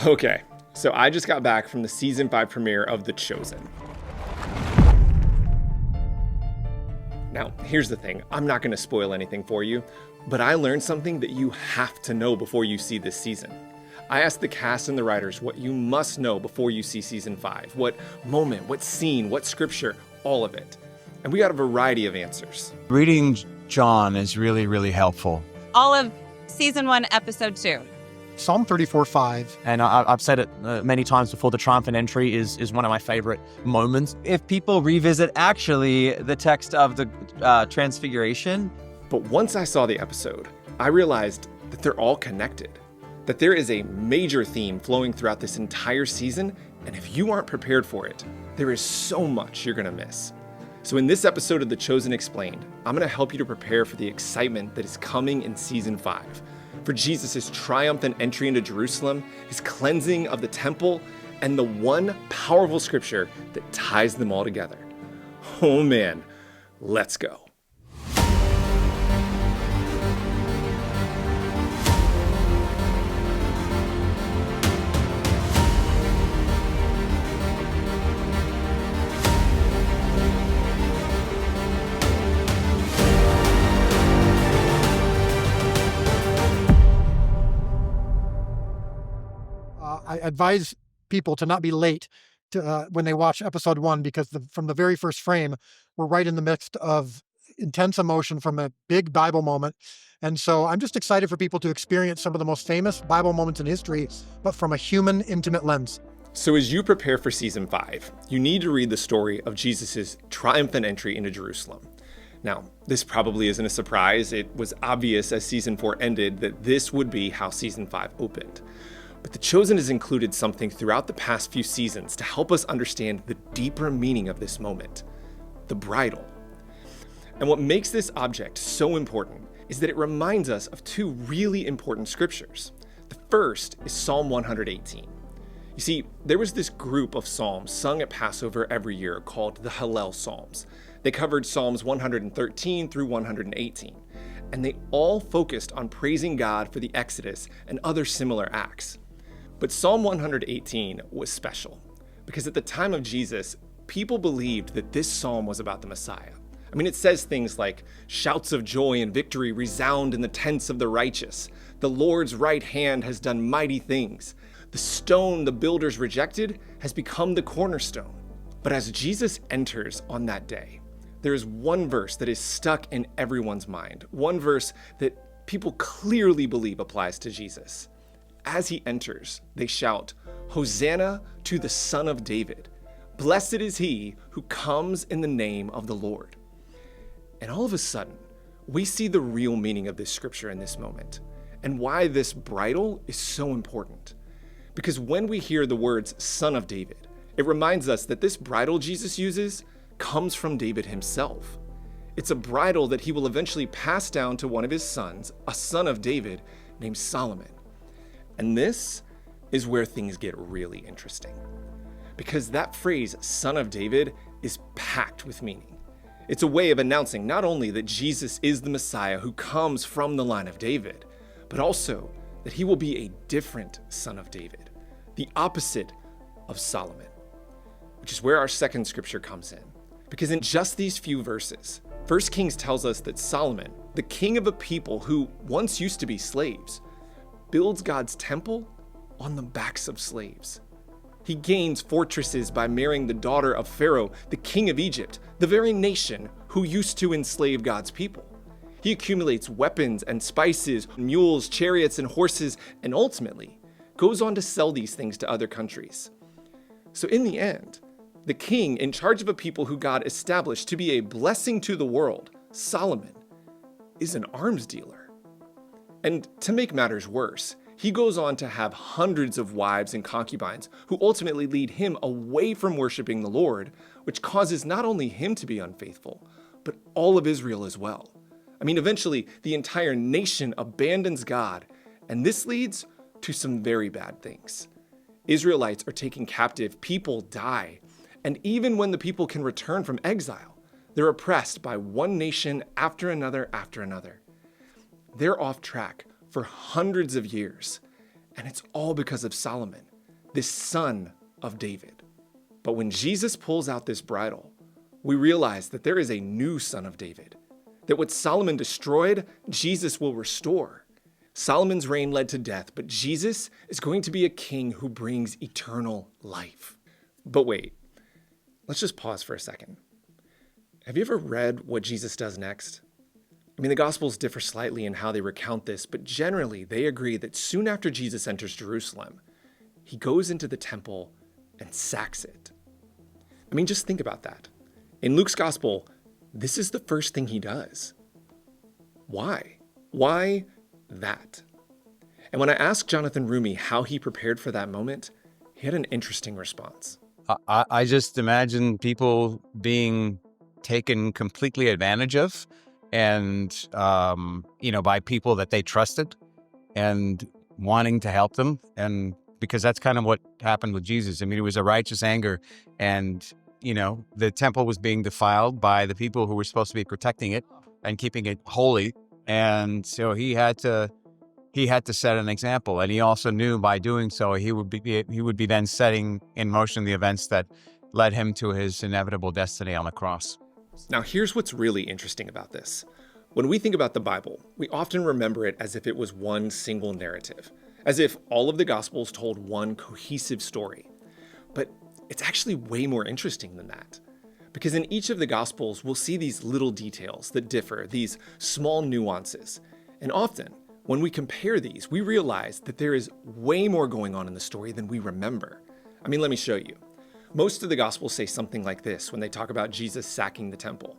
Okay, so I just got back from the season 5 premiere of The Chosen. Now, here's the thing. I'm not going to spoil anything for you, but I learned something that you have to know before you see this season. I asked the cast and the writers what you must know before you see season 5. What moment, what scene, what scripture, all of it. And we got a variety of answers. Reading John is really, really helpful. All of season 1, episode 2. Psalm 34:5. And I've said it many times before, the triumphant entry is one of my favorite moments. If people revisit actually the text of the Transfiguration. But once I saw the episode, I realized that they're all connected. That there is a major theme flowing throughout this entire season, and if you aren't prepared for it, there is so much you're gonna miss. So in this episode of The Chosen Explained, I'm gonna help you to prepare for the excitement that is coming in season 5. For Jesus' triumphant entry into Jerusalem, his cleansing of the temple, and the one powerful scripture that ties them all together. Oh man, let's go. I advise people to not be late to, when they watch episode 1, because from the very first frame, we're right in the midst of intense emotion from a big Bible moment. And so I'm just excited for people to experience some of the most famous Bible moments in history, but from a human, intimate lens. So as you prepare for season 5, you need to read the story of Jesus' triumphant entry into Jerusalem. Now, this probably isn't a surprise. It was obvious as season 4 ended that this would be how season 5 opened. But The Chosen has included something throughout the past few seasons to help us understand the deeper meaning of this moment, the bridle. And what makes this object so important is that it reminds us of 2 really important scriptures. The first is Psalm 118. You see, there was this group of psalms sung at Passover every year called the Hallel Psalms. They covered Psalms 113 through 118, and they all focused on praising God for the Exodus and other similar acts. But Psalm 118 was special because at the time of Jesus, people believed that this psalm was about the Messiah. I mean, it says things like, "Shouts of joy and victory resound in the tents of the righteous. The Lord's right hand has done mighty things. The stone the builders rejected has become the cornerstone." But as Jesus enters on that day, there is one verse that is stuck in everyone's mind, one verse that people clearly believe applies to Jesus. As he enters, they shout, "Hosanna to the Son of David. Blessed is he who comes in the name of the Lord." And all of a sudden, we see the real meaning of this scripture in this moment, and why this bridle is so important. Because when we hear the words Son of David, it reminds us that this bridle Jesus uses comes from David himself. It's a bridle that he will eventually pass down to one of his sons, a son of David named Solomon. And this is where things get really interesting. Because that phrase, Son of David, is packed with meaning. It's a way of announcing not only that Jesus is the Messiah who comes from the line of David, but also that he will be a different son of David, the opposite of Solomon, which is where our second scripture comes in. Because in just these few verses, 1 Kings tells us that Solomon, the king of a people who once used to be slaves, builds God's temple on the backs of slaves. He gains fortresses by marrying the daughter of Pharaoh, the king of Egypt, the very nation who used to enslave God's people. He accumulates weapons and spices, mules, chariots, and horses, and ultimately goes on to sell these things to other countries. So in the end, the king in charge of a people who God established to be a blessing to the world, Solomon, is an arms dealer. And to make matters worse, he goes on to have hundreds of wives and concubines who ultimately lead him away from worshiping the Lord, which causes not only him to be unfaithful, but all of Israel as well. I mean, eventually, the entire nation abandons God, and this leads to some very bad things. Israelites are taken captive, people die, and even when the people can return from exile, they're oppressed by one nation after another after another. They're off track for hundreds of years, and it's all because of Solomon, this son of David. But when Jesus pulls out this bridle, we realize that there is a new son of David, that what Solomon destroyed, Jesus will restore. Solomon's reign led to death, but Jesus is going to be a king who brings eternal life. But wait, let's just pause for a second. Have you ever read what Jesus does next? I mean, the Gospels differ slightly in how they recount this, but generally they agree that soon after Jesus enters Jerusalem, he goes into the temple and sacks it. I mean, just think about that. In Luke's Gospel, this is the first thing he does. Why? Why that? And when I asked Jonathan Rumi how he prepared for that moment, he had an interesting response. I just imagine people being taken completely advantage of and, by people that they trusted and wanting to help them. And because that's kind of what happened with Jesus. I mean, it was a righteous anger and, the temple was being defiled by the people who were supposed to be protecting it and keeping it holy. And so he had to set an example. And he also knew by doing so, he would be then setting in motion the events that led him to his inevitable destiny on the cross. Now, here's what's really interesting about this. When we think about the Bible, we often remember it as if it was one single narrative, as if all of the Gospels told one cohesive story. But it's actually way more interesting than that. Because in each of the Gospels, we'll see these little details that differ, these small nuances. And often, when we compare these, we realize that there is way more going on in the story than we remember. I mean, let me show you. Most of the Gospels say something like this when they talk about Jesus sacking the temple.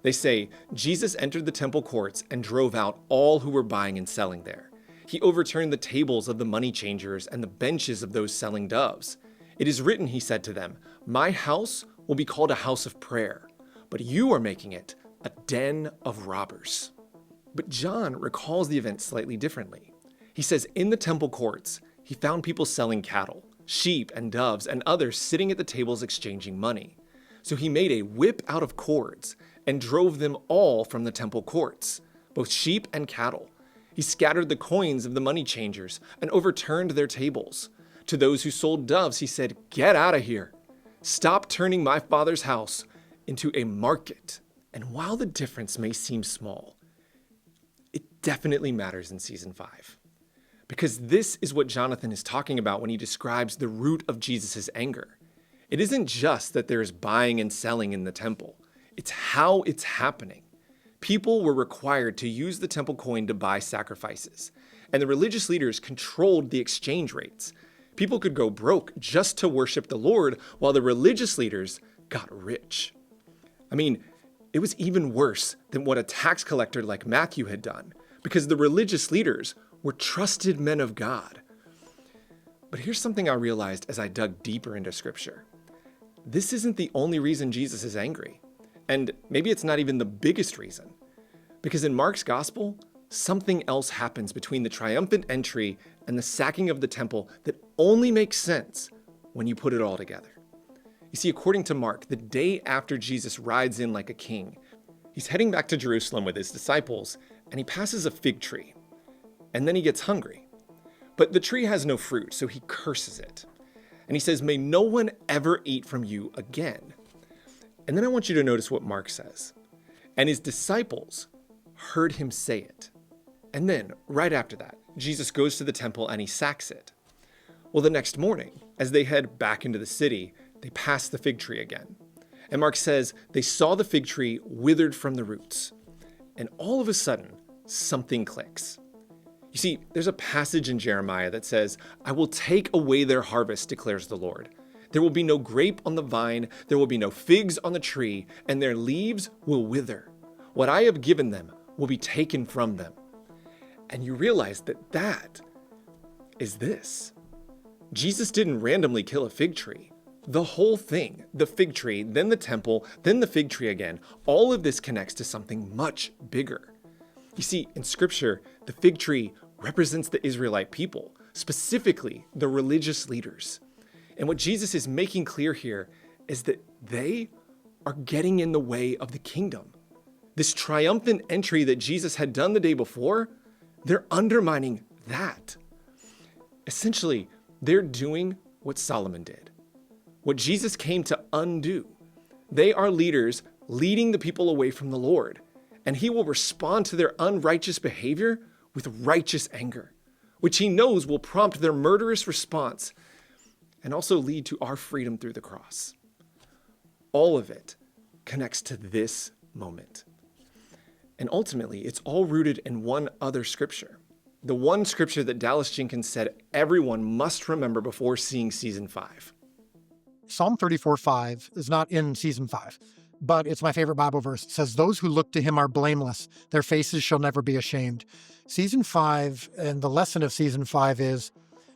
They say, Jesus entered the temple courts and drove out all who were buying and selling there. He overturned the tables of the money changers and the benches of those selling doves. It is written, he said to them, my house will be called a house of prayer, but you are making it a den of robbers. But John recalls the event slightly differently. He says in the temple courts, he found people selling cattle, sheep and doves, and others sitting at the tables exchanging money. So he made a whip out of cords and drove them all from the temple courts, both sheep and cattle. He scattered the coins of the money changers and overturned their tables. To those who sold doves, he said, get out of here. Stop turning my Father's house into a market. And while the difference may seem small, it definitely matters in season 5. Because this is what Jonathan is talking about when he describes the root of Jesus' anger. It isn't just that there is buying and selling in the temple. It's how it's happening. People were required to use the temple coin to buy sacrifices, and the religious leaders controlled the exchange rates. People could go broke just to worship the Lord, while the religious leaders got rich. I mean, it was even worse than what a tax collector like Matthew had done, because the religious leaders were trusted men of God. But here's something I realized as I dug deeper into Scripture. This isn't the only reason Jesus is angry. And maybe it's not even the biggest reason. Because in Mark's gospel, something else happens between the triumphant entry and the sacking of the temple that only makes sense when you put it all together. You see, according to Mark, the day after Jesus rides in like a king, he's heading back to Jerusalem with his disciples, and he passes a fig tree. And then he gets hungry. But the tree has no fruit, so he curses it. And he says, may no one ever eat from you again. And then I want you to notice what Mark says. And his disciples heard him say it. And then, right after that, Jesus goes to the temple and he sacks it. Well, the next morning, as they head back into the city, they pass the fig tree again. And Mark says they saw the fig tree withered from the roots. And all of a sudden, something clicks. You see, there's a passage in Jeremiah that says, I will take away their harvest, declares the Lord. There will be no grape on the vine, there will be no figs on the tree, and their leaves will wither. What I have given them will be taken from them. And you realize that is this. Jesus didn't randomly kill a fig tree. The whole thing, the fig tree, then the temple, then the fig tree again, all of this connects to something much bigger. You see, in Scripture, the fig tree represents the Israelite people, specifically the religious leaders. And what Jesus is making clear here is that they are getting in the way of the kingdom. This triumphant entry that Jesus had done the day before, they're undermining that. Essentially, they're doing what Solomon did, what Jesus came to undo. They are leaders leading the people away from the Lord, and he will respond to their unrighteous behavior with righteous anger, which he knows will prompt their murderous response and also lead to our freedom through the cross. All of it connects to this moment. And ultimately, it's all rooted in one other scripture. The one scripture that Dallas Jenkins said everyone must remember before seeing season 5. Psalm 34:5 is not in season 5, but it's my favorite Bible verse. It says, "Those who look to him are blameless. Their faces shall never be ashamed." Season 5, and the lesson of season 5 is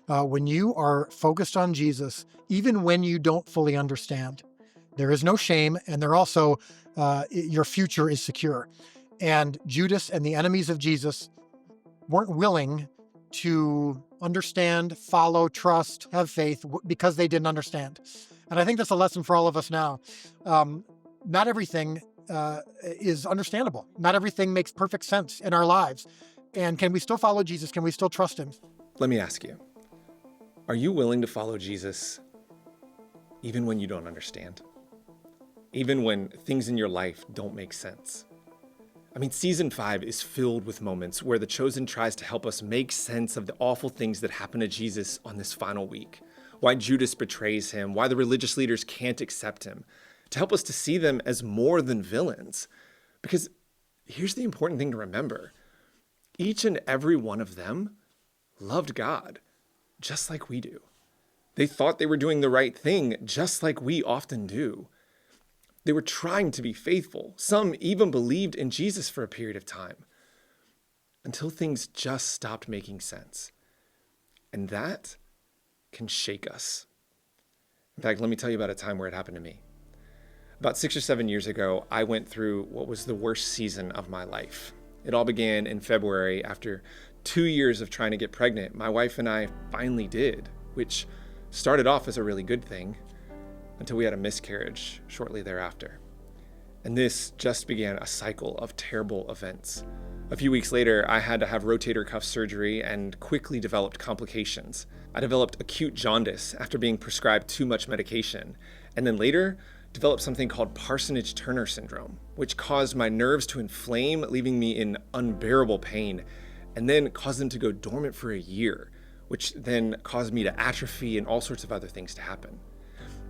when you are focused on Jesus, even when you don't fully understand, there is no shame, and there also, your future is secure. And Judas and the enemies of Jesus weren't willing to understand, follow, trust, have faith because they didn't understand. And I think that's a lesson for all of us now. Not everything is understandable. Not everything makes perfect sense in our lives. And can we still follow Jesus? Can we still trust him? Let me ask you, are you willing to follow Jesus even when you don't understand? Even when things in your life don't make sense? I mean, season 5 is filled with moments where The Chosen tries to help us make sense of the awful things that happen to Jesus on this final week. Why Judas betrays him, why the religious leaders can't accept him, to help us to see them as more than villains. Because here's the important thing to remember. Each and every one of them loved God, just like we do. They thought they were doing the right thing, just like we often do. They were trying to be faithful. Some even believed in Jesus for a period of time, until things just stopped making sense. And that can shake us. In fact, let me tell you about a time where it happened to me. About 6 or 7 years ago, I went through what was the worst season of my life. It all began in February after 2 years of trying to get pregnant. My wife and I finally did, which started off as a really good thing until we had a miscarriage shortly thereafter. And this just began a cycle of terrible events. A few weeks later, I had to have rotator cuff surgery and quickly developed complications. I developed acute jaundice after being prescribed too much medication, and then later developed something called Parsonage-Turner syndrome, which caused my nerves to inflame, leaving me in unbearable pain, and then caused them to go dormant for a year, which then caused me to atrophy and all sorts of other things to happen.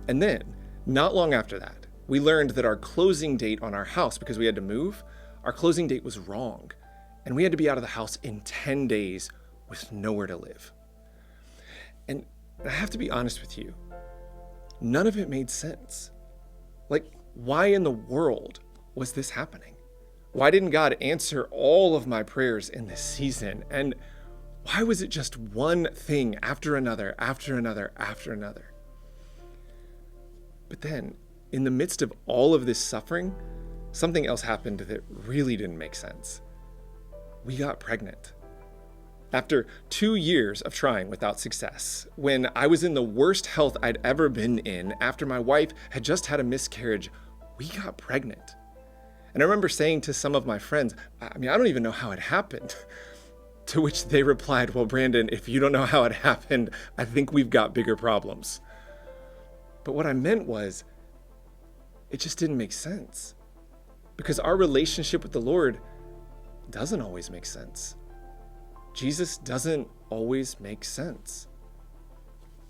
And then, not long after that, we learned that our closing date on our house, because we had to move, our closing date was wrong, and we had to be out of the house in 10 days with nowhere to live. And I have to be honest with you, none of it made sense. Like, why in the world was this happening? Why didn't God answer all of my prayers in this season? And why was it just one thing after another, after another, after another? But then, in the midst of all of this suffering, something else happened that really didn't make sense. We got pregnant. After 2 years of trying without success, when I was in the worst health I'd ever been in, after my wife had just had a miscarriage, we got pregnant. And I remember saying to some of my friends, I don't even know how it happened. To which they replied, well, Brandon, if you don't know how it happened, I think we've got bigger problems. But what I meant was, it just didn't make sense. Because our relationship with the Lord doesn't always make sense. Jesus doesn't always make sense.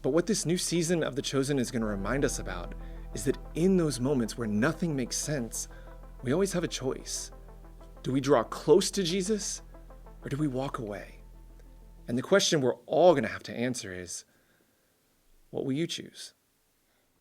But what this new season of The Chosen is going to remind us about is that in those moments where nothing makes sense, we always have a choice. Do we draw close to Jesus or do we walk away? And the question we're all going to have to answer is, what will you choose?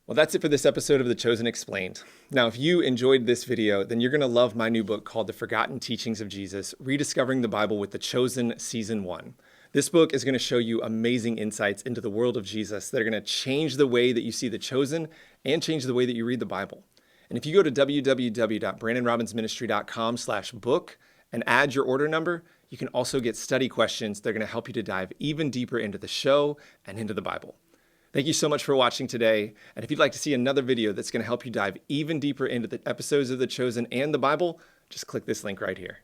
Well, that's it for this episode of The Chosen Explained. Now, if you enjoyed this video, then you're going to love my new book called The Forgotten Teachings of Jesus, Rediscovering the Bible with The Chosen Season 1. This book is going to show you amazing insights into the world of Jesus that are going to change the way that you see The Chosen and change the way that you read the Bible. And if you go to www.brandonrobbinsministry.com/book and add your order number, you can also get study questions that are going to help you to dive even deeper into the show and into the Bible. Thank you so much for watching today. And if you'd like to see another video that's going to help you dive even deeper into the episodes of The Chosen and the Bible, just click this link right here.